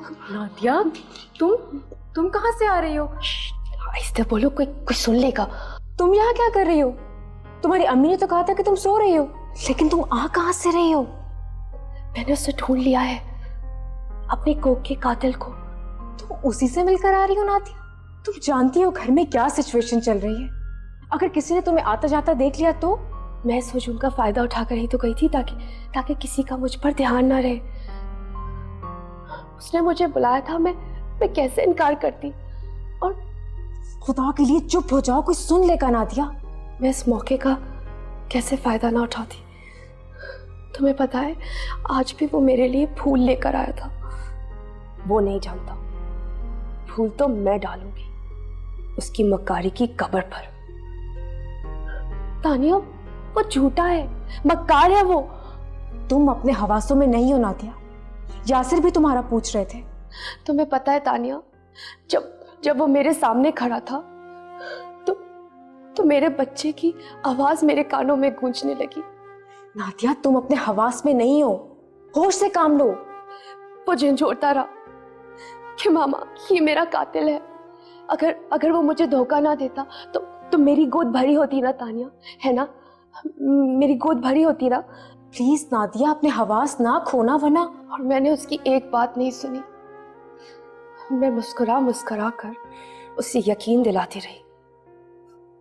नादिया, तुम कहाँ से आ रही हो? आहिस्ते बोलो, कोई सुन लेगा। तुम यहाँ क्या कर रही हो? तुम्हारी अम्मी ने तो कहा था कि तुम सो रही हो। लेकिन तुम आ कहाँ से रही हो? मैंने उसे ढूंढ लिया है, अपने कोक के कातिल को। तुम उसी से मिलकर आ रही हो नादिया? तुम जानती हो घर में क्या सिचुएशन चल रही है। अगर किसी ने तुम्हें आता जाता देख लिया तो? मैं सोच उनका फायदा उठाकर ही तो गई थी, ताकि किसी का मुझ पर ध्यान ना रहे। उसने मुझे बुलाया था, मैं कैसे इनकार करती। और खुदा के लिए चुप हो जाओ, कोई सुन लेगा नादिया। मैं इस मौके का कैसे फायदा ना उठाती। तुम्हें पता है, आज भी वो मेरे लिए फूल लेकर आया था। वो नहीं जानता, फूल तो मैं डालूंगी उसकी मक्कारी की कब्र पर। तानिया, वो झूठा है, मक्कार है वो। तुम अपने हवासों में नहीं हो नादिया। यासिर भी तुम्हारा पूछ रहे थे। तुम्हें पता है तानिया, जब वो मेरे सामने खड़ा था तो मेरे बच्चे की आवाज मेरे कानों में गूंजने लगी। नादिया, तुम अपने हवास में नहीं हो, होश से काम लो। वो झंझोड़ता रहा कि मामा ये मेरा कातिल है। अगर वो मुझे धोखा ना देता तो मेरी गोद भरी होती ना तानिया, है ना? मेरी गोद भरी होती ना। प्लीज नादिया, अपने हवास ना खोना वरना। और मैंने उसकी एक बात नहीं सुनी। मैं मुस्कुरा कर उसे यकीन दिलाती रही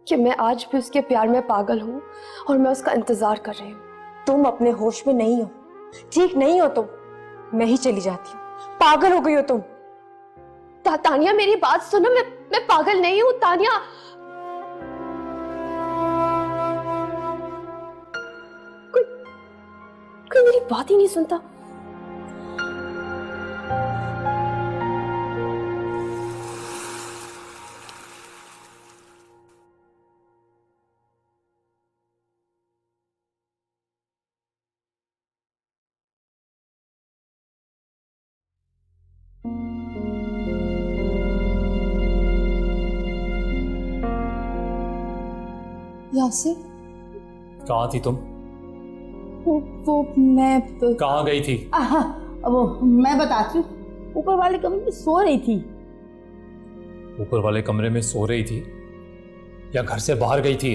कि मैं आज भी उसके प्यार में पागल हूँ और मैं उसका इंतजार कर रही हूँ। तुम अपने होश में नहीं हो, ठीक नहीं हो तुम। मैं ही चली जाती हूँ। पागल हो गई हो तुम। तानिया, मेरी बात सुनो। मैं पागल नहीं हूँ तानिया। कोई मेरी बात ही नहीं सुनता। यासिर, कहाँ थी तुम? वो मैं कहाँ गई थी? वो मैं बताती हूँ। ऊपर वाले कमरे में सो रही थी। ऊपर वाले कमरे में सो रही थी या घर से बाहर गई थी?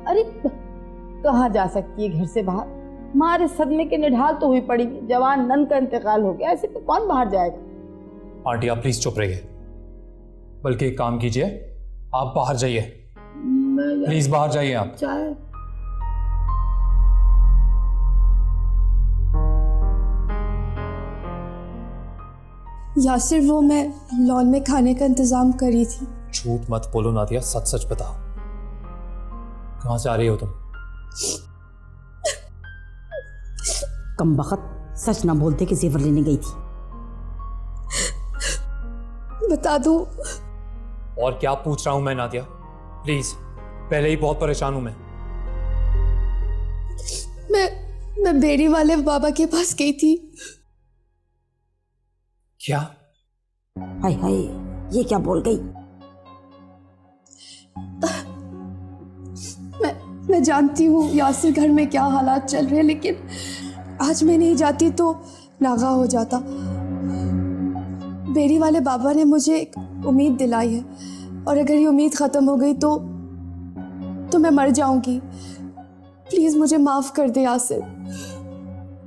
अरे कहाँ जा सकती है घर से बाहर? हमारे सदमे के निढाल तो हुई पड़ी। जवान नन का इंतकाल हो गया, ऐसे तो कौन बाहर जाएगा? आंटी, आप प्लीज चुप रहिए। बल्कि एक काम कीजिए, आप बाहर जाइए। प्लीज बाहर जाइए आप। चाय यासिर, वो मैं लॉन में खाने का इंतजाम कर रही थी। झूठ मत बोलो नादिया, सच सच बताओ, कहाँ से आ रही हो तुम? कमबख्त, सच ना बोलते कि जेवर लेने गई थी। बता दो। और क्या पूछ रहा हूं मैं नादिया? प्लीज, पहले ही बहुत परेशान हूं मैं। मैं बेरी वाले बाबा के पास गई थी। क्या? हाय हाय, ये क्या बोल गई? मैं जानती हूँ यासिर घर में क्या हालात चल रहे हैं, लेकिन आज मैं नहीं जाती तो नागा हो जाता। बेरी वाले बाबा ने मुझे एक उम्मीद दिलाई है, और अगर ये उम्मीद खत्म हो गई तो मैं मर जाऊंगी। प्लीज मुझे माफ कर दे यासिर।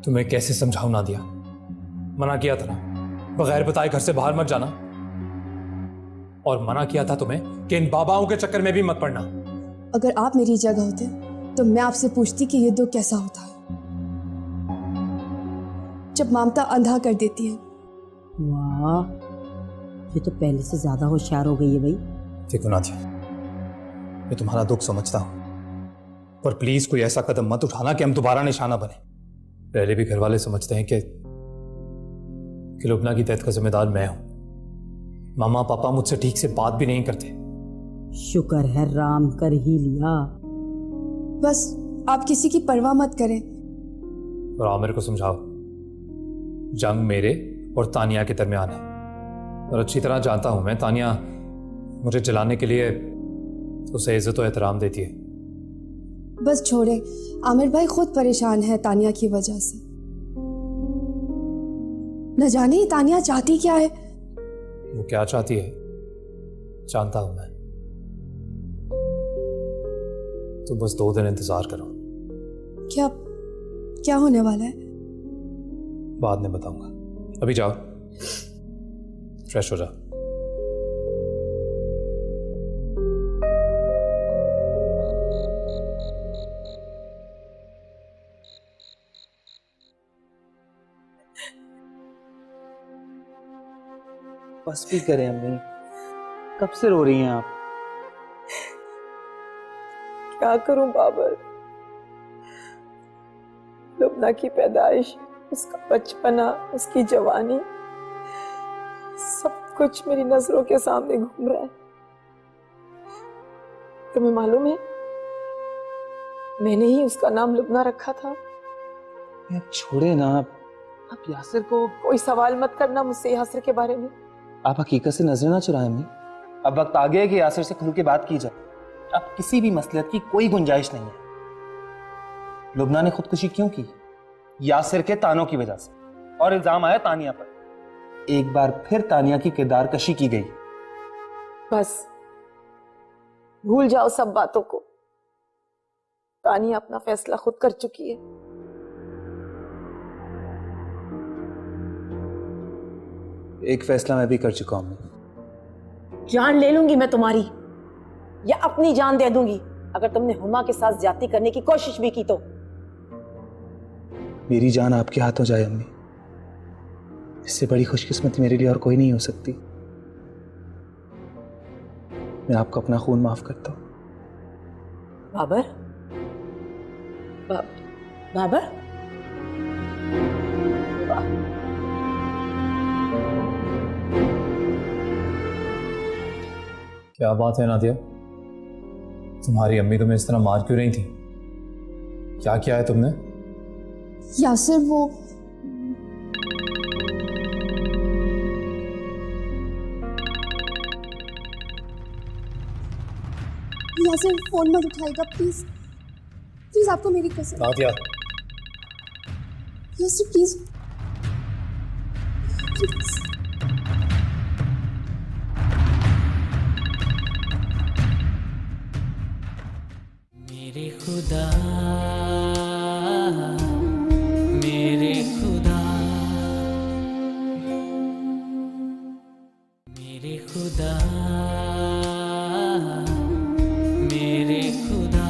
तुम्हें कैसे समझाऊं नादिया? मना किया था ना, बगैर बताए घर से बाहर मत जाना। और मना किया था तुम्हें कि इन बाबाओं के चक्कर में भी मत पड़ना। अगर आप मेरी जगह होते तो मैं आपसे पूछती कि ये दुख कैसा होता है जब ममता अंधा कर देती है। वाह, ये तो पहले से ज्यादा होशियार हो गई है भाई। देखो नादिया, मैं तुम्हारा दुख समझता हूं, पर प्लीज कोई ऐसा कदम मत उठाना कि हम दोबारा निशाना बने। पहले भी घर वाले समझते हैं कि लुबना की डेथ का जिम्मेदार मैं हूं। मामा पापा मुझसे ठीक से बात भी नहीं करते। शुक्र है राम कर ही लिया। बस आप किसी की परवाह मत करें। और आमिर को समझाओ, जंग मेरे और तानिया के दरमियान है, और अच्छी तरह जानता हूं मैं, तानिया मुझे जलाने के लिए उसे इज्जत और एहतराम देती है। बस छोड़े, आमिर भाई खुद परेशान है तानिया की वजह से। न जाने ये तानिया चाहती क्या है। वो क्या चाहती है जानता हूं मैं। तो बस 2 दिन इंतजार करो। क्या क्या होने वाला है? बाद में बताऊंगा, अभी जाओ फ्रेश हो जाओ। बस भी करें अम्मी, कब से रो रही हैं आप? क्या करूं बाबर, लुबना की पैदाइश, उसका बचपना, उसकी जवानी, सब कुछ मेरी नजरों के सामने घूम रहा है। तुम्हें मालूम है मैंने ही उसका नाम लुबना रखा था। आप छोड़े ना, आप यासिर को। कोई सवाल मत करना मुझसे यासिर के बारे में। आप हकीकत से नजर ना चुराएं अम्मी। अब वक्त आ गया है कि यासिर से खुल के बात की जाए। अब किसी भी मसलियत की कोई गुंजाइश नहीं है। लुबना ने खुदकुशी क्यों की? यासिर के तानों की वजह से, और इल्जाम आया तानिया पर। एक बार फिर तानिया की किरदार कशी की गई। बस भूल जाओ सब बातों को। तानिया अपना फैसला खुद कर चुकी है। एक फैसला मैं भी कर चुका हूं। जान ले लूंगी मैं तुम्हारी, या अपनी जान दे दूंगी अगर तुमने हुमा के साथ ज्यादती करने की कोशिश भी की तो। मेरी जान आपके हाथों जाए अम्मी, इससे बड़ी खुशकिस्मती मेरे लिए और कोई नहीं हो सकती। मैं आपको अपना खून माफ करता हूं। बाबर, बाबर, क्या बात है नादिया, तुम्हारी अम्मी तुम्हें इस तरह मार क्यों रही थी? क्या किया है तुमने? यासिर वो यासिर फोन मत उठाएगा प्लीज, प्लीज आपको मेरी कसम। Nadia Yasir please please. मेरे खुदा, मेरे खुदा, मेरे खुदा, मेरे खुदा।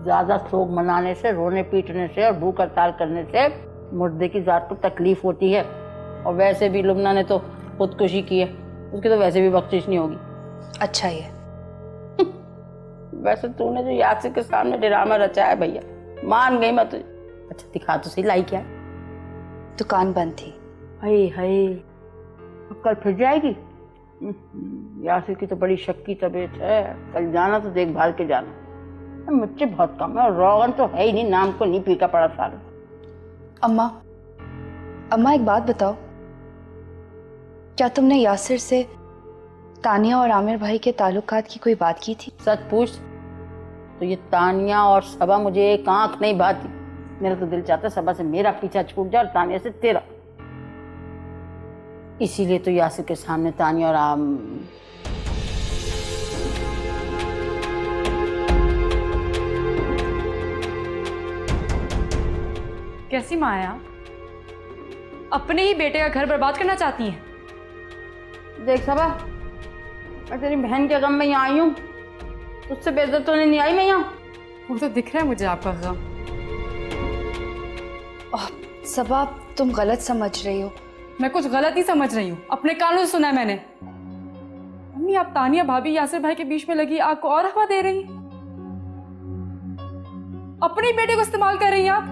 ज्यादा शोक मनाने से, रोने पीटने से और भूख हड़ताल करने से मुर्दे की जात को तकलीफ होती है। और वैसे भी लुबना ने तो खुदकुशी की है, उसकी तो वैसे भी बख्शिश नहीं होगी। अच्छा ये वैसे तूने जो यासिर के सामने ड्रामा रचा है भैया, मान गई मैं तुझे। अच्छा दिखा तो सही, लाई क्या है? दुकान बंद थी। हाय हाय, अब कल फिर जाएगी? यासिर की तो बड़ी शक्की तबीयत है, कल जाना तो देखभाल के जाना। मुझसे बहुत कम है और रोगन तो है ही नहीं, नाम को नहीं पीका पड़ा सारा। अम्मा, अम्मा एक बात बताओ, क्या तुमने यासिर से तानिया और आमिर भाई के ताल्लुकात की कोई बात की थी? सच पूछ तो ये तानिया और सबा मुझे एक आंख नहीं भाती। मेरा तो दिल चाहता है सबा से मेरा पीछा छूट जाए और तानिया से तेरा। इसीलिए तो यासिर के सामने तानिया और कैसी माँ है आप? अपने ही बेटे का घर बर्बाद करना चाहती हैं? देख सबा, मैं तेरी बहन के गम में यहाँ आई हूँ, तुझसे बेइज्जत होने नहीं आई मैं यहाँ। वो तो दिख रहा है मुझे आपका गम। सबा तुम गलत समझ रही हो। मैं कुछ गलत ही समझ रही हूँ, अपने कानों से सुना है मैंने। मम्मी आप तानिया भाभी यासिर भाई के बीच में लगी आग को और हवा दे रही हैं। अपने ही बेटे को इस्तेमाल कर रही हैं आप।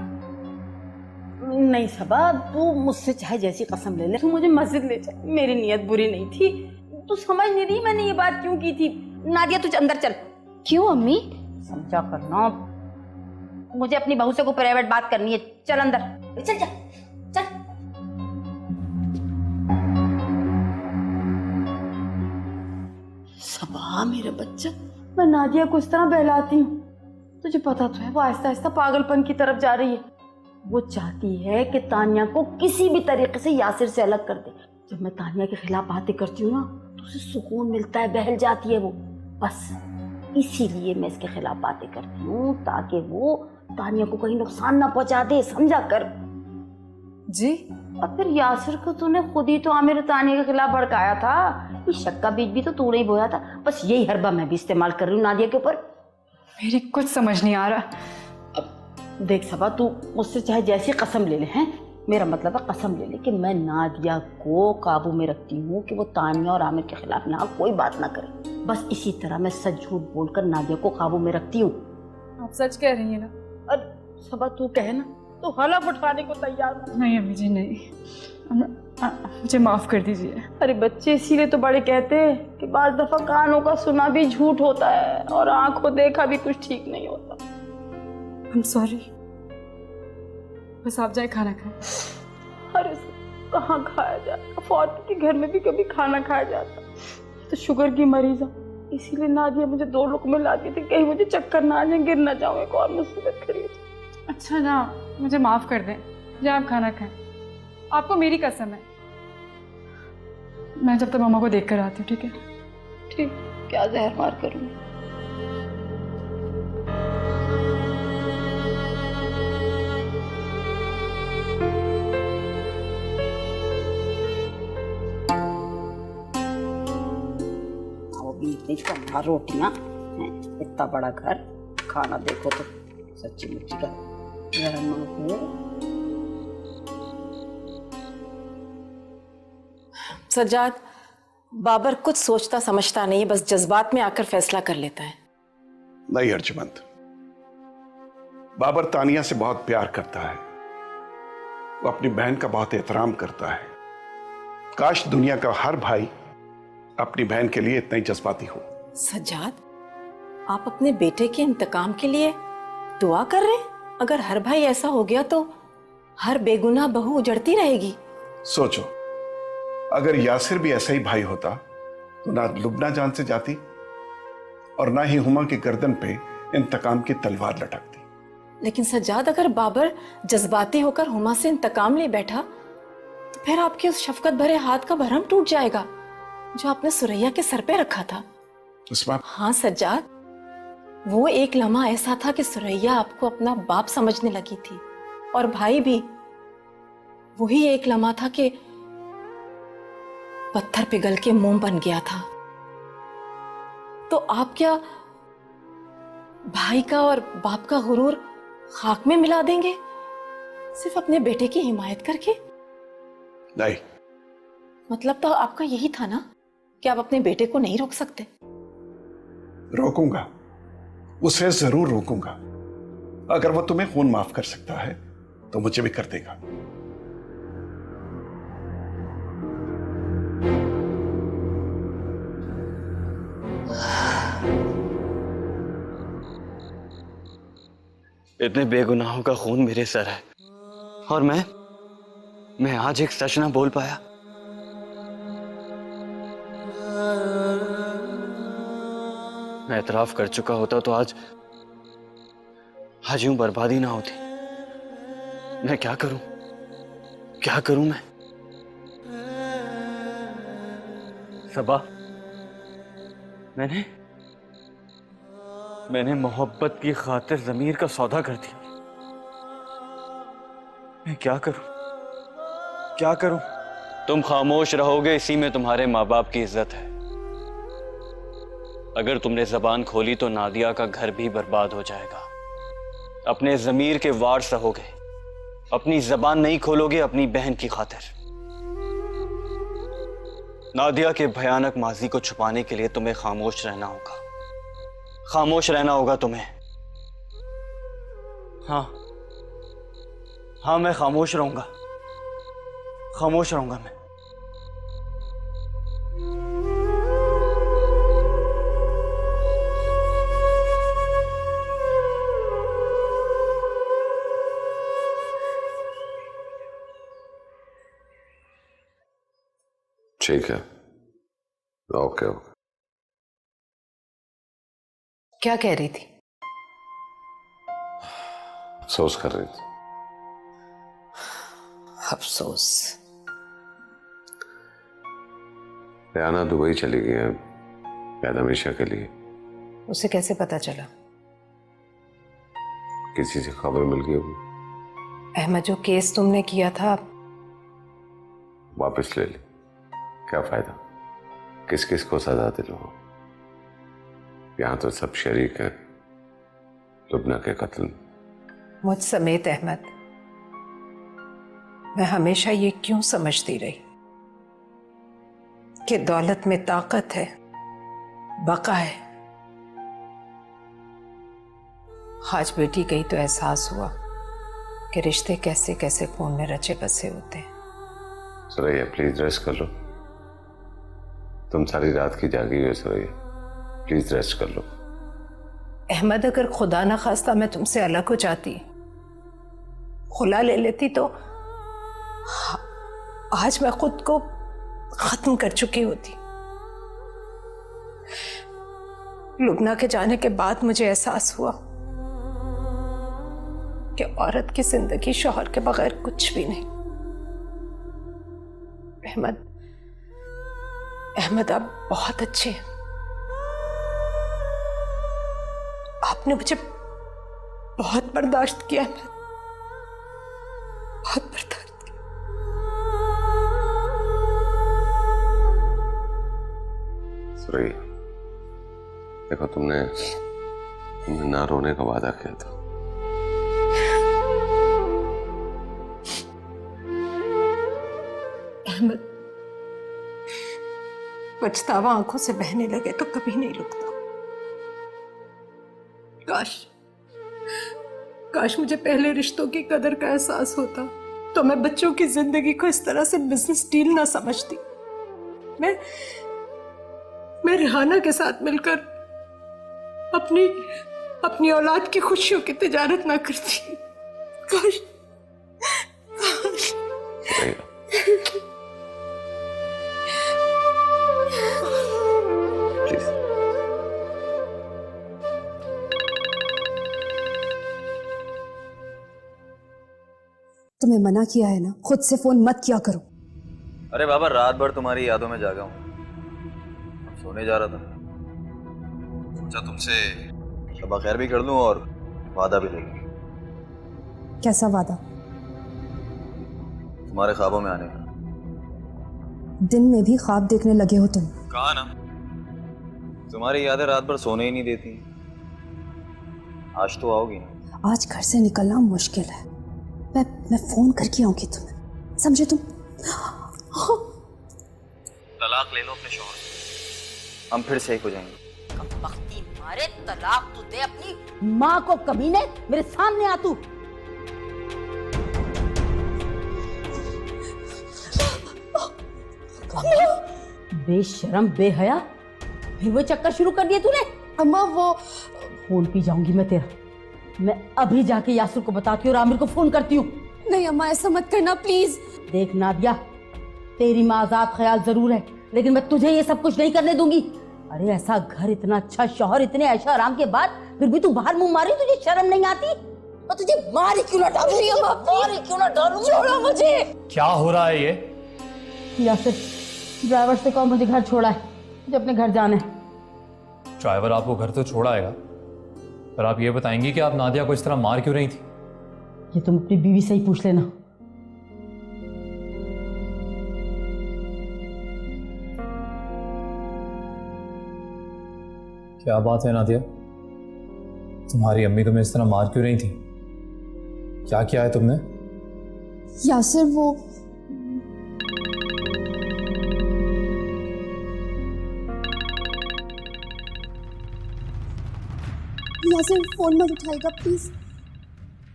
नहीं सबा, तू मुझसे चाहे जैसी कसम ले ले, तू मुझे मस्जिद ले जा, मेरी नीयत बुरी नहीं थी। तू समझ नहीं रही मैंने ये बात क्यों की थी। नादिया तुझ अंदर चल। क्यों अम्मी? समझा करना, मुझे अपनी बहू से कोई प्राइवेट बात करनी है। चल अंदर, चल चल चल। सबा हाँ मेरा बच्चा, मैं नादिया को इस तरह बहलाती हूँ, तुझे पता तो है वो आहिस्ता आहिस्ता पागलपन की तरफ जा रही है। वो चाहती है कि तानिया को किसी भी तरीके से यासिर से अलग कर दे। जब मैं तानिया के खिलाफ बातें करती हूँ ना तो उसे सुकून मिलता है, बहल जाती है वो। बस इसीलिए मैं इसके खिलाफ बातें करती हूँ ताकि वो तानिया को कहीं नुकसान ना पहुंचा दे, समझा कर। जी और फिर यासिर को तूने खुद ही तो आमिर तानिया के खिलाफ भड़काया था। इस शक का बीज भी तो तूने ही बोया था। बस यही हरबा मैं भी इस्तेमाल कर रही हूँ नादिया के ऊपर। मेरी कुछ समझ नहीं आ रहा। अब देख सबा, तू मुझसे चाहे जैसी कसम ले ले, हैं, मेरा मतलब है कसम ले ले कि मैं नादिया को काबू में रखती हूँ कि वो तानिया और आमिर के खिलाफ यहाँ कोई बात ना करे। बस इसी तरह मैं सच झूठ बोलकर नादिया को काबू में रखती हूँ। आप सच कह रही हैं ना? अरे सबा तू कहे ना तो हलफ उठाने को तैयार हूँ। नहीं अम्मी जी नहीं, मुझे माफ कर दीजिए। अरे बच्चे इसीलिए तो बड़े कहते हैं कि बाज दफा कानों का सुना भी झूठ होता है और आंखों देखा भी कुछ ठीक नहीं होता। I'm sorry। बस आप जाए खाना खाएं। अरे कहाँ खाया जाता, फौत के घर में भी कभी खाना खाया जाता। तो शुगर की मरीज हूँ, इसीलिए नादिया मुझे 2 लुक़मे लाती थी, कहीं मुझे चक्कर ना आ जाए, गिर ना जाऊँ, एक और मुसीबत खड़ी हो जाए। अच्छा ना, मुझे माफ कर दें, या आप खाना खाएं। आपको मेरी कसम है, मैं जब तक मामा को देख कर आती हूँ। ठीक है? ठीक, क्या जहर मार करूँगी। इतनी कम रोटियां, इतना बड़ा घर, खाना देखो तो सच्ची मुच्ची का सज्जाद, बाबर कुछ सोचता समझता नहीं, बस जज्बात में आकर फैसला कर लेता है। नहीं अर्जुमंद, बाबर तानिया से बहुत प्यार करता है, वो अपनी बहन का बहुत एहतराम करता है। काश दुनिया का हर भाई अपनी बहन के लिए इतना ही जज्बाती हो। सज्जाद, आप अपने बेटे के इंतकाम के लिए दुआ कर रहे हैं? अगर हर भाई ऐसा हो गया तो हर बेगुनाह बहू उजड़ती रहेगी। सोचो, अगर यासिर भी ऐसा ही भाई होता तो ना लुबना जान से जाती और ना ही हुमा की गर्दन पे इंतकाम की तलवार लटकती। लेकिन सज्जाद, अगर बाबर जज्बाती होकर हुमा से इंतकाम ले बैठा तो फिर आपके उस शफकत भरे हाथ का भरम टूट जाएगा जो आपने सुरैया के सर पे रखा था। हाँ सज्जाद, वो एक लम्हा ऐसा था कि सुरैया आपको अपना बाप समझने लगी थी, और भाई भी वही एक लम्हा था कि पत्थर पिघल के मोम बन गया था। तो आप क्या भाई का और बाप का गुरूर खाक में मिला देंगे सिर्फ अपने बेटे की हिमायत करके? नहीं। मतलब तो आपका यही था ना कि आप अपने बेटे को नहीं रोक सकते? रोकूंगा, उसे जरूर रोकूंगा। अगर वो तुम्हें खून माफ कर सकता है तो मुझे भी कर देगा। इतने बेगुनाहों का खून मेरे सर है और मैं आज एक सच ना बोल पाया। मैं एतराफ कर चुका होता तो आज यूं बर्बादी ना होती। मैं क्या करूं मैं? सबा, मैंने मोहब्बत की खातिर ज़मीर का सौदा कर दिया। मैं क्या करूं? तुम खामोश रहोगे, इसी में तुम्हारे माँ बाप की इज्जत है। अगर तुमने जबान खोली तो नादिया का घर भी बर्बाद हो जाएगा। अपने ज़मीर के वार सहोगे, अपनी जबान नहीं खोलोगे अपनी बहन की खातिर। नादिया के भयानक माजी को छुपाने के लिए तुम्हें खामोश रहना होगा तुम्हें। हाँ, मैं खामोश रहूंगा मैं। ठीक है, ओके। क्या कह रही थी? अफसोस कर रही थी। अफसोस? रेहाना दुबई चली गई है शायद हमेशा के लिए। उसे कैसे पता चला? किसी से खबर मिल गई होगी। अहमद, जो केस तुमने किया था वापस ले ली। क्या फायदा, किस किस को सजा दिलो। यहाँ तो सब शरीक हैं लुबना के कत्ल में। मुझ समेत। अहमद, मैं हमेशा ये क्यों समझती रही कि दौलत में ताकत है, बका है। आज बेटी गई तो एहसास हुआ कि रिश्ते कैसे कैसे खून में रचे बसे होते हैं। सुरैया प्लीज रेस्ट कर लो। तुम सारी रात की जागी हुई हो सुरैया, प्लीज रेस्ट कर लो। अहमद, अगर खुदा ना खास्ता मैं तुमसे अलग हो जाती, खुला ले लेती, तो आज मैं खुद को खत्म कर चुकी होती। लुबना के जाने के बाद मुझे एहसास हुआ कि औरत की जिंदगी शौहर के बगैर कुछ भी नहीं। अहमद, आप बहुत अच्छे हैं। आपने मुझे बहुत बर्दाश्त किया है, बहुत बर्दाश्त किया। सुरैया देखो, तुमने ना रोने का वादा किया था। अहमद, पछतावा आंखों से बहने लगे तो कभी नहीं रुकता। काश मुझे पहले रिश्तों की कदर का एहसास होता तो मैं बच्चों की जिंदगी को इस तरह से बिजनेस डील ना समझती। मैं रेहाना के साथ मिलकर अपनी औलाद की खुशियों की तिजारत ना करती। काश। तुम्हें मना किया है ना, खुद से फोन मत किया करो। अरे बाबा, रात भर तुम्हारी यादों में जागा हूँ। सोने जा रहा था, सोचा तुमसे शबा खैर भी कर लूं और वादा भी ले लूं। कैसा वादा? तुम्हारे ख्वाबों में आने का। दिन में भी ख्वाब देखने लगे हो तुम। कहा ना, तुम्हारी यादें रात भर सोने ही नहीं देती। आज तो आओगी ना। आज घर से निकलना मुश्किल है। मैं फोन करके आऊंगी तुम्हें, समझे तुम? तलाक ले लो अपने शौहर से, हम फिर से एक हो जाएंगे। कमबख्ती मारे, तलाक तू दे अपनी माँ को। कमीने, मेरे सामने आ तू। बेशरम, बेहया, फिर वो चक्कर शुरू कर दिया तूने। अम्मा, वो फोन पी जाऊंगी मैं तेरा। मैं अभी जाके यासुर को बताती हूँ और आमिर को फोन करती हूँ। नहीं अम्मा, ऐसा मत करना प्लीज। देख नादिया, तेरी माँ आजाद ख्याल जरूर है, लेकिन मैं तुझे ये सब कुछ नहीं करने दूंगी। अरे ऐसा घर, इतना अच्छा शौहर, इतने ऐशो आराम के बाद फिर भी तू बाहर मुंह मारी, तुझे शर्म नहीं आती? और तुझे मारी क्यों ना डालूं? मारी क्यों ना डालूं? छोड़ो मुझे। क्या हो रहा है ये? यासिर, ड्राइवर से कहो मुझे घर छोड़ा है, मुझे अपने घर जाना है। ड्राइवर आपको घर तो छोड़ आएगा, पर आप ये बताएंगी कि आप नादिया को इस तरह मार क्यों रही थी? ये तुम अपनी बीवी से ही पूछ लेना। क्या बात है नादिया, तुम्हारी अम्मी तुम्हें इस तरह मार क्यों रही थी? क्या किया है तुमने? यासिर, वो यासिर फोन मत उठाएगा प्लीज,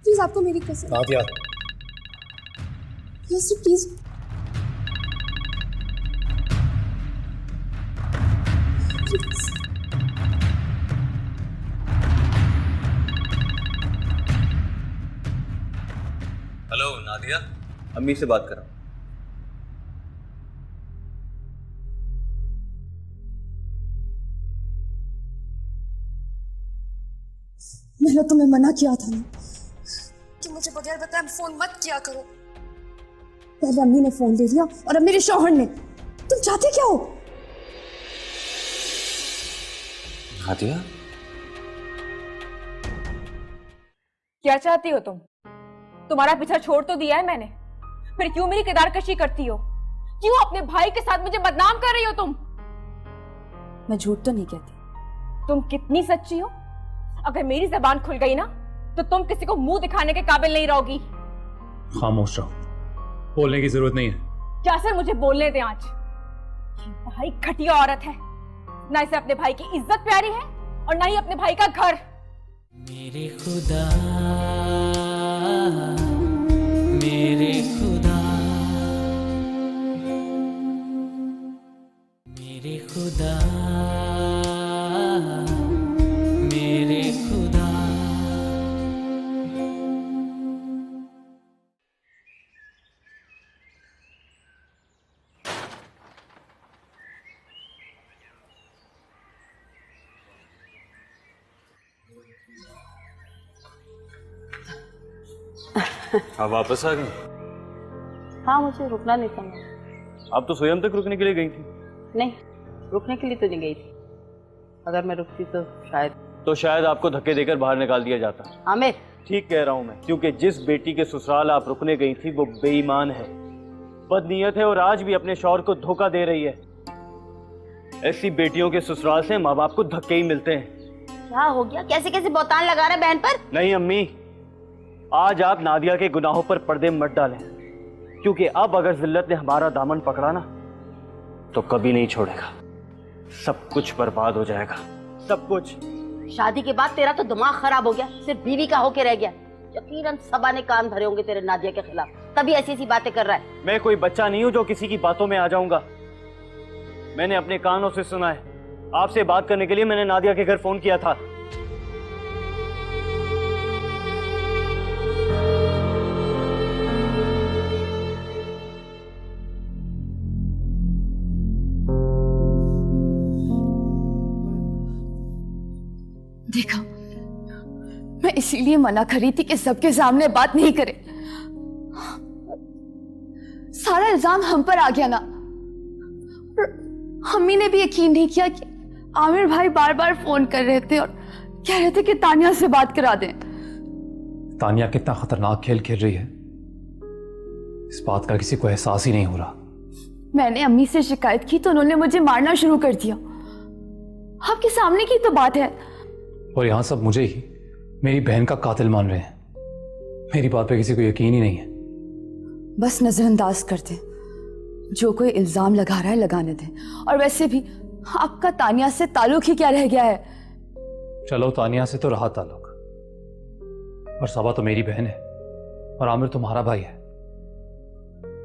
प्लीज, आपको मेरी कसम। नादिया, यासिर प्लीज। हेलो नादिया, अम्मी से बात कर रहा हूँ। मैंने तुम्हें मना किया था ना कि मुझे बगैर बताए फोन मत किया करो। पहले अम्मी ने फोन दे दिया और अब मेरे शौहर ने। तुम चाहते क्या हो? नादिया, क्या चाहती हो तुम? तुम्हारा पीछा छोड़ तो दिया है मैंने, फिर क्यों मेरी किरदारकशी करती हो? क्यों अपने भाई के साथ मुझे बदनाम कर रही हो तुम? मैं झूठ तो नहीं कहती। तुम कितनी सच्ची हो? अगर मेरी जबान खुल गई ना तो तुम किसी को मुंह दिखाने के काबिल नहीं रहोगी। खामोश रहो, बोलने की जरूरत नहीं है। क्या सर मुझे बोलने दें आज। ये भाई घटिया औरत है, ना इसे अपने भाई की इज्जत प्यारी है और ना ही अपने भाई का घर। मेरे खुदा, मेरे खुदा, मेरे खुदा, मेरे खुदा। आप वापस आ गई? हाँ, मुझे रुकना नहीं था। मैं आप तो स्वयं तक रुकने के लिए गई थी। नहीं, रुकने के लिए तो नहीं गई थी। अगर मैं रुकती तो शायद आपको धक्के देकर बाहर निकाल दिया जाता। आमिर, ठीक कह रहा हूँ मैं, क्योंकि जिस बेटी के ससुराल आप रुकने गई थी वो बेईमान है, बदनीयत है और आज भी अपने शौहर को धोखा दे रही है। ऐसी बेटियों के ससुराल से माँ बाप को धक्के ही मिलते हैं। क्या हो गया? कैसे कैसे बौतान लगा रहे बहन पर? नहीं अम्मी, आज आप नादिया के गुनाहों पर पर्दे मत डालें, क्योंकि अब अगर जिल्लत ने हमारा दामन पकड़ा ना तो कभी नहीं छोड़ेगा। सब कुछ बर्बाद हो जाएगा, सब कुछ। शादी के बाद तेरा तो दिमाग खराब हो गया, सिर्फ बीवी का होके रह गया। यकीनन सबा ने कान भरे होंगे तेरे नादिया के खिलाफ, तभी ऐसी ऐसी बातें कर रहा है। मैं कोई बच्चा नहीं हूं जो किसी की बातों में आ जाऊंगा। मैंने अपने कानों से सुना है। आपसे बात करने के लिए मैंने नादिया के घर फोन किया था। देखा, मैं इसीलिए मना करी थी कि सबके सामने बात नहीं करे। सारा इल्जाम हम पर आ गया ना। अम्मी ने भी यकीन नहीं किया कि आमिर भाई बार बार फोन कर रहे थे और कह रहे थे कि तानिया से बात करा दें। तानिया कितना खतरनाक खेल खेल रही है, इस बात का किसी को एहसास ही नहीं हो रहा। मैंने अम्मी से शिकायत की तो उन्होंने मुझे मारना शुरू कर दिया। आपके सामने की तो बात है। और यहां सब मुझे ही मेरी बहन का कातिल मान रहे हैं। मेरी बात पे किसी को यकीन ही नहीं है। बस नजरअंदाज कर दें, जो कोई इल्जाम लगा रहा है लगाने दें। और वैसे भी आपका तानिया से ताल्लुक ही क्या रह गया है? चलो, तानिया से तो रहा ताल्लुक, और सबा तो मेरी बहन है और आमिर तुम्हारा भाई है,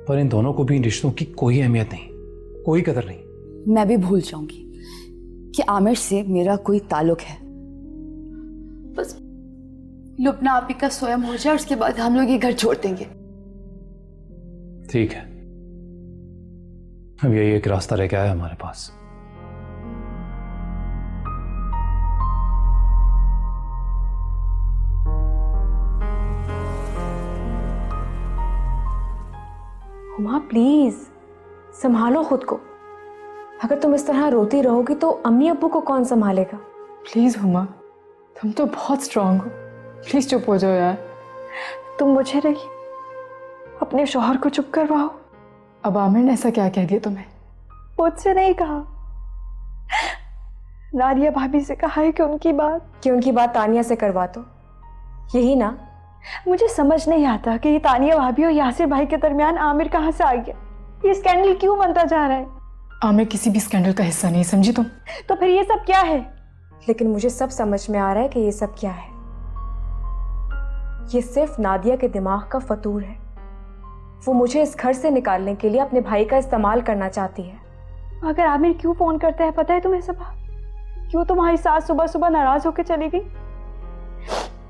पर इन दोनों को भी इन रिश्तों की कोई अहमियत नहीं, कोई कदर नहीं। मैं भी भूल जाऊंगी कि आमिर से मेरा कोई ताल्लुक है। बस लुबना आपी का स्वयं हो जाए, उसके बाद हम लोग ये घर छोड़ देंगे। ठीक है, अब यही एक रास्ता रह गया है हमारे पास। हुमा प्लीज संभालो खुद को। अगर तुम इस तरह रोती रहोगी तो अम्मी अब्बू को कौन संभालेगा? प्लीज हुमा, तुम तो बहुत स्ट्रांग हो, प्लीज चुप हो जाओ यार। तुम मुझे रही अपने शौहर को चुप करवाओ। अब आमिर ने ऐसा क्या कह दिया तुम्हें? मुझसे नहीं कहा, नादिया भाभी से कहा है कि उनकी बात तानिया से करवा दो। यही ना? मुझे समझ नहीं आता कि ये तानिया भाभी और यासिर भाई के दरमियान आमिर कहाँ से आ गया। ये स्कैंडल क्यों बनता जा रहा है? आमिर किसी भी स्कैंडल का हिस्सा नहीं, समझी तुम? तो फिर ये सब क्या है? लेकिन मुझे सब समझ में आ रहा है कि ये सब क्या है। ये सिर्फ नादिया के दिमाग का फतूर है। वो मुझे इस घर से निकालने के लिए अपने भाई का इस्तेमाल करना चाहती है। अगर आमिर क्यों फोन करता है पता है तुम्हें सबा? क्यों तुम्हारी सास सुबह सुबह नाराज होकर चली गई?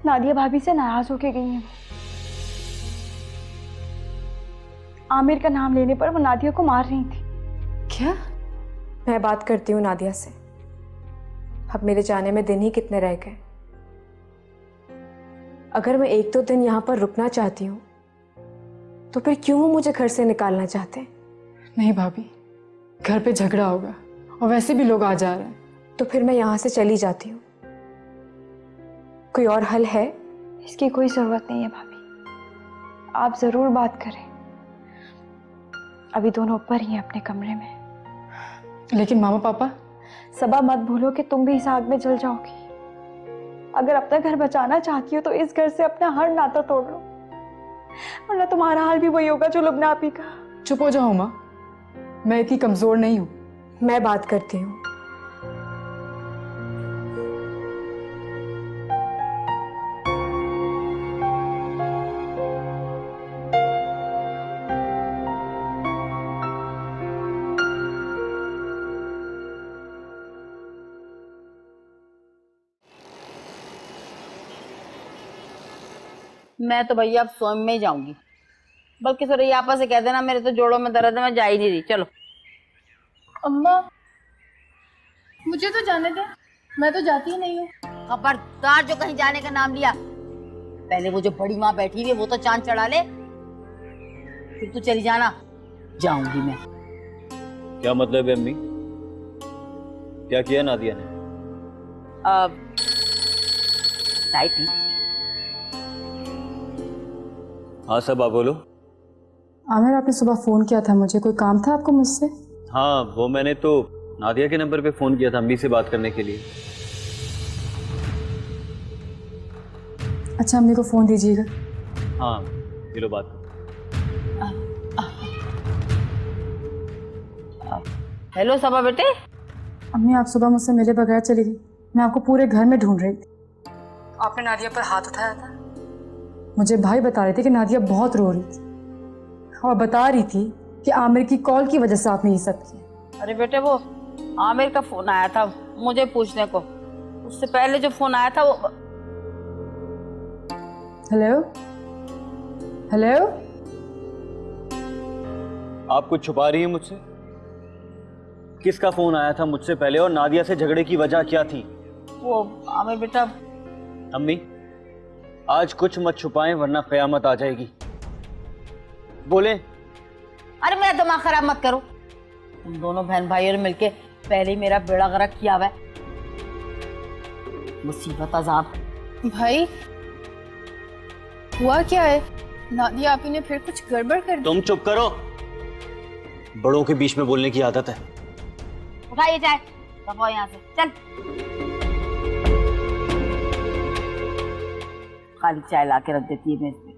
नादिया भाभी से नाराज होके गई है। आमिर का नाम लेने पर वो नादिया को मार रही थी। क्या? मैं बात करती हूँ नादिया से। अब मेरे जाने में दिन ही कितने रह गए। अगर मैं 1-2 दिन यहाँ पर रुकना चाहती हूँ तो फिर क्यों वो मुझे घर से निकालना चाहते हैं? नहीं भाभी, घर पे झगड़ा होगा और वैसे भी लोग आ जा रहे हैं। तो फिर मैं यहाँ से चली जाती हूँ। कोई और हल है? इसकी कोई जरूरत नहीं है भाभी, आप जरूर बात करें। अभी दोनों ऊपर ही हैं अपने कमरे में। लेकिन मामा पापा, सबा मत भूलो कि तुम भी इस आग में जल जाओगी। अगर अपना घर बचाना चाहती हो तो इस घर से अपना हर नाता तोड़ लो, वरना तुम्हारा हाल भी वही होगा जो लुबना आपी का। चुप हो जाओ माँ, मैं इतनी कमजोर नहीं हूँ। मैं बात करती हूँ। मैं तो भैया अब स्वयं में ही जाऊंगी, बल्कि सुरैया आपा से कह देना मेरे तो जोड़ों में दर्द है, मैं जा ही नहीं रही। चलो। अम्मा मुझे तो जाने दे, मैं तो जाती ही नहीं हूँ। खबरदार जो कहीं जाने का नाम लिया। पहले वो जो बड़ी माँ बैठी हुई है वो तो चांद चढ़ा ले, फिर तू चली जाना। जाऊंगी मैं। क्या मतलब है अम्मी? क्या किया नादिया ने? चाय पी। हाँ सबा बोलो। आमिर, आपने सुबह फोन किया था मुझे, कोई काम था आपको मुझसे? हाँ, वो मैंने तो नादिया के नंबर पे फोन किया था अम्मी से बात करने के लिए। अच्छा, अम्मी को फोन दीजिएगा। हाँ, ये लो बात। हेलो सबा बेटे। अम्मी, आप सुबह मुझसे मिले बगैर चली गई। मैं आपको पूरे घर में ढूंढ रही थी। आपने नादिया पर हाथ उठाया था। मुझे भाई बता रहे थे कि नादिया बहुत रो रही थी और बता रही थी कि आमिर की कॉल की वजह से आपने ये सब किया। अरे बेटे, वो आमिर का फोन आया था मुझे पूछने को। उससे पहले जो फोन आया था वो। हेलो हेलो, आप कुछ छुपा रही हैं मुझसे? किसका फोन आया था मुझसे पहले और नादिया से झगड़े की वजह क्या थी? वो आमिर बेटा। अम्मी, आज कुछ मत छुपाएं वरना कयामत आ जाएगी। बोले। अरे मेरा दिमाग खराब मत करो। तुम दोनों बहन भाइयों ने मिलके पहले ही मेरा बेड़ा गर्क किया हुआ है। मुसीबत अजाब। भाई हुआ क्या है? नादिया आपी ने फिर कुछ गड़बड़ कर दी? तुम चुप करो, बड़ों के बीच में बोलने की आदत है। उठाइए चाय, दफाओ यहाँ से। चल। खाली चाय ला के रख देती है मेज पे।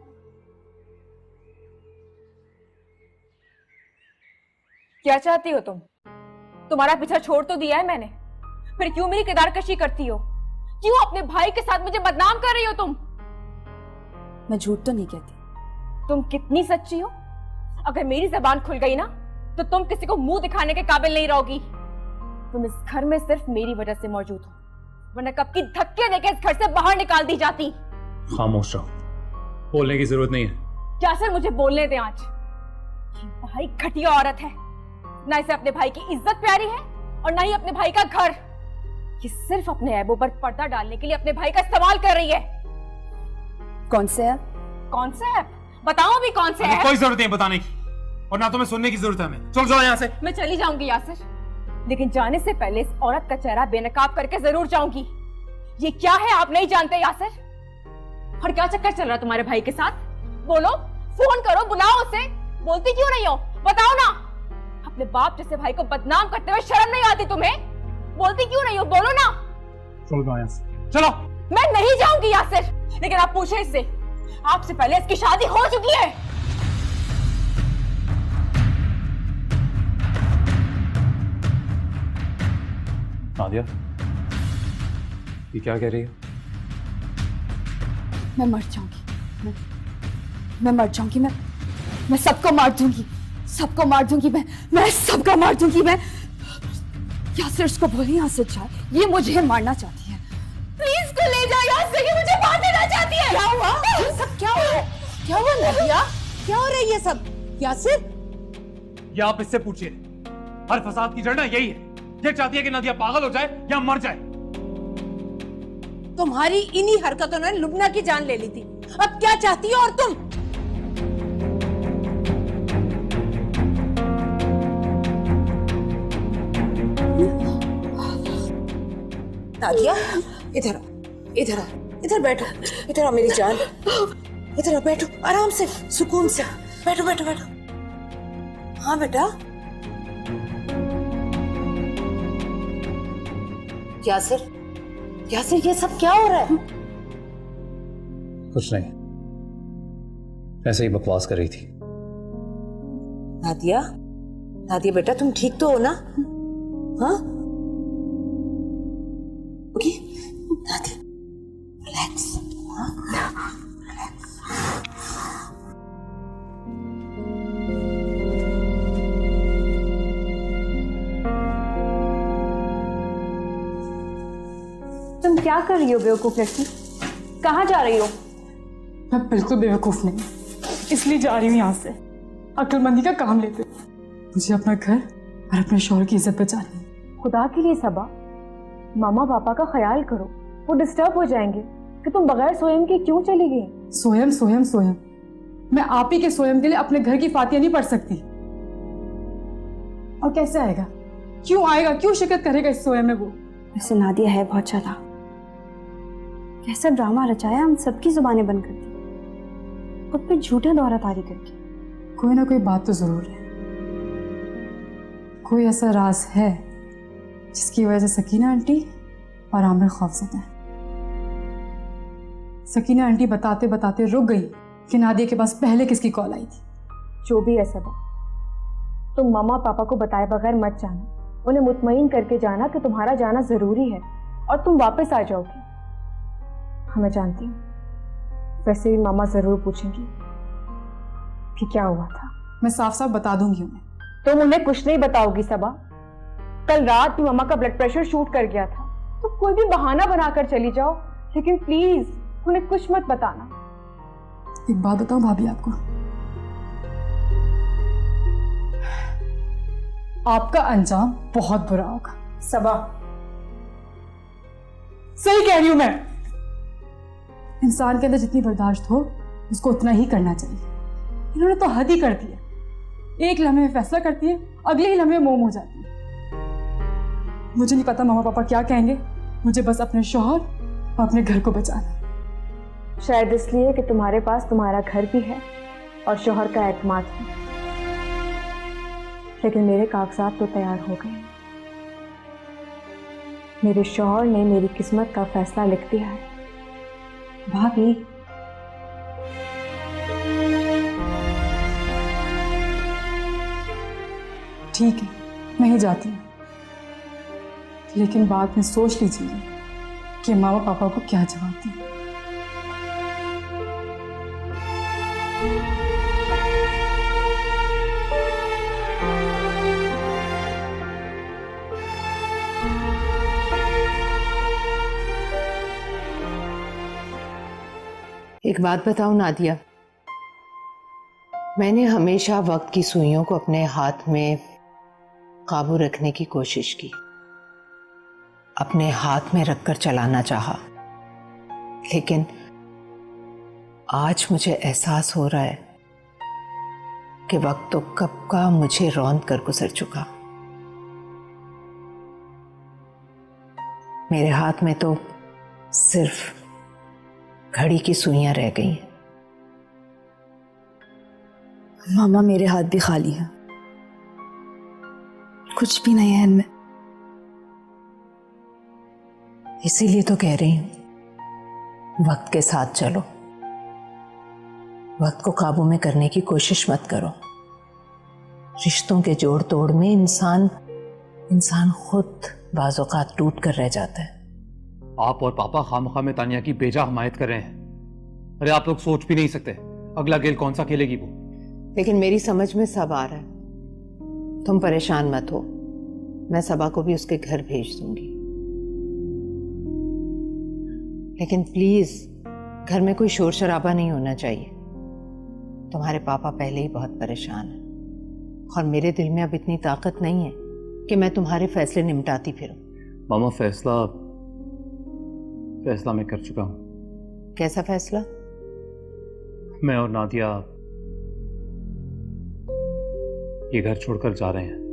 क्या चाहती हो तुम? तुम्हारा पीछा छोड़ तो दिया है मैंने, फिर क्यों मेरी किरदारकशी करती हो? क्यों अपने भाई के साथ मुझे बदनाम कर रही हो तुम? मैं झूठ तो नहीं कहती। तुम कितनी सच्ची हो? अगर मेरी जबान खुल गई ना तो तुम किसी को मुंह दिखाने के काबिल नहीं रहोगी। तुम इस घर में सिर्फ मेरी वजह से मौजूद हो, वरना कब की धक्के देके इस घर से बाहर निकाल दी जाती। खामोश रहो, बोलने की जरूरत नहीं है। क्या सर मुझे बोलने दें आज। ये भाई घटिया औरत है, ना इसे अपने भाई की इज्जत प्यारी है और ना ही अपने भाई का घर। ये सिर्फ अपने ऐबों पर पर्दा डालने के लिए अपने भाई का इस्तेमाल कर रही है। कौन से ऐप? कौन से ऐप? बताओ भी कौन से ऐप? कोई जरूरत नहीं बताने की, और ना तुम्हें सुनने की जरूरत है। हमें चल जाओ यहाँ से। मैं चली जाऊंगी यासिर, लेकिन जाने से पहले इस औरत का चेहरा बेनकाब करके जरूर जाऊंगी। ये क्या है आप नहीं जानते यासिर? और क्या चक्कर चल रहा है तुम्हारे भाई के साथ? बोलो, फोन करो, बुलाओ उसे। बोलती क्यों नहीं हो? बताओ ना। अपने बाप जैसे भाई को बदनाम करते हुए शर्म नहीं आती तुम्हें? बोलती क्यों नहीं हो? बोलो ना। चलो जाओ यहाँ से, चलो। मैं नहीं जाऊंगी यासिर, लेकिन आप पूछे इससे, आपसे पहले इसकी शादी हो चुकी है। नादिया, ये क्या कह रही है? मैं मर जाऊंगी, मैं मर जाऊंगी। मैं सबको मार दूंगी, सबको मार दूंगी। मैं सबको मार दूंगी। मैं यासिर उसको बोले यहाँ से जाए, ये मुझे मारना चाहती है। प्लीज को ले जाओ यहाँ से, ये मुझे मार देना चाहती है। क्या हुआ? ये सब क्या हुआ? क्या हुआ नादिया? क्या हो रहा है ये सब? यासिर, ये आप इससे पूछिए। हर फसाद की जड़ ना यही है। ये चाहती है कि नादिया पागल हो जाए या मर जाए। तुम्हारी इन्हीं हरकतों ने लुबना की जान ले ली थी। अब क्या चाहती हो और तुम? नादिया, इधर आओ, इधर आओ, इधर बैठो, इधर आओ मेरी जान, इधर आओ, बैठो आराम से, सुकून से, बैठो बैठो बैठो। हाँ बेटा। यासिर, यासिर ये सब क्या हो रहा है? कुछ नहीं, ऐसे ही बकवास कर रही थी। नादिया, नादिया बेटा तुम ठीक तो हो ना? हाँ? ओके, नादिया, रिलैक्स, हाँ? रिलैक्स। तुम क्या कर रही हो बेवकूफ लड़की? कहाँ जा रही हो? मैं बिल्कुल बेवकूफ नहीं, इसलिए जा रही हूँ यहाँ से अक्लमंदी का काम लेते। मुझे अपना घर और अपने शौहर की इज्जत बचानी है। खुदा के लिए सबा, मामा पापा का ख्याल करो, वो डिस्टर्ब हो जाएंगे कि तुम बगैर सोयम के क्यों चली गई? सोयम सोयम सोयम, मैं आप ही के सोयम के लिए अपने घर की फातिया नहीं पढ़ सकती। और कैसे आएगा, क्यों आएगा, क्यों शिकत करेगा इस सोयम में वो? वैसे नादिया है बहुत चालाक, कैसा ड्रामा रचाया, हम सबकी जुबानें बंद कर दी, खुद पे झूठे दौरा तारी करके। कोई ना कोई बात तो जरूर है, कोई ऐसा राज है जिसकी वजह से सकीना आंटी और आमिर खौफज़दा है। सकीना आंटी बताते बताते रुक गई कि नादिया के पास पहले किसकी कॉल आई थी। जो भी है सबा, तुम मामा पापा को बताए बगैर मत जाना, उन्हें मुतमईन करके जाना कि तुम्हारा जाना जरूरी है और तुम वापस आ जाओगी। मैं जानती हूँ, वैसे भी मामा जरूर पूछेंगी कि क्या हुआ था। मैं साफ साफ बता दूंगी उन्हें। तुम उन्हें कुछ नहीं बताओगी सबा। कल रात भी मामा का ब्लड प्रेशर शूट कर गया था, तो कोई भी बहाना बनाकर चली जाओ, लेकिन प्लीज उन्हें कुछ मत बताना। एक बात बताऊं भाभी आपको, आपका अंजाम बहुत बुरा होगा। सबा, सही कह रही हूं मैं। इंसान के अंदर जितनी बर्दाश्त हो उसको उतना ही करना चाहिए। इन्होंने तो हद ही कर दी है, एक लम्हे में फैसला करती है, अगले ही लम्हे में मोम हो जाती है। मुझे नहीं पता मामा पापा क्या कहेंगे, मुझे बस अपने शौहर और अपने घर को बचाना। शायद इसलिए कि तुम्हारे पास तुम्हारा घर भी है और शौहर का एतमाद भी। लेकिन मेरे कागजात तो तैयार हो गए, मेरे शौहर ने मेरी किस्मत का फैसला लिख दिया है। भाभी, ठीक है मैं ही जाती हूँ, लेकिन बाद में सोच लीजिए कि मामा पापा को क्या जवाब दें। एक बात बताऊं नादिया, मैंने हमेशा वक्त की सुइयों को अपने हाथ में काबू रखने की कोशिश की, अपने हाथ में रखकर चलाना चाहा, लेकिन आज मुझे एहसास हो रहा है कि वक्त तो कब का मुझे रौंद कर गुजर चुका। मेरे हाथ में तो सिर्फ घड़ी की सुइयां रह गई हैं। मामा मेरे हाथ भी खाली हैं, कुछ भी नहीं है इनमें। इसीलिए तो कह रही हूं, वक्त के साथ चलो, वक्त को काबू में करने की कोशिश मत करो। रिश्तों के जोड़ तोड़ में इंसान खुद बाज़ औक़ात टूट कर रह जाता है। आप और पापा खामखा में तानिया की बेजा हमायत कर रहे हैं। अरे आप लोग सोच भी नहीं सकते अगला गेल कौन सा खेलेगी वो। लेकिन मेरी समझ में सब आ रहा है, तुम परेशान मत हो, मैं सबा को भी उसके घर भेज दूंगी। लेकिन प्लीज घर में कोई शोर शराबा नहीं होना चाहिए। तुम्हारे पापा पहले ही बहुत परेशान हैं और मेरे दिल में अब इतनी ताकत नहीं है कि मैं तुम्हारे फैसले निपटाती फिरूं। मामा फैसला मैं कर चुका हूं। कैसा फैसला? मैं और नादिया ये घर छोड़कर जा रहे हैं।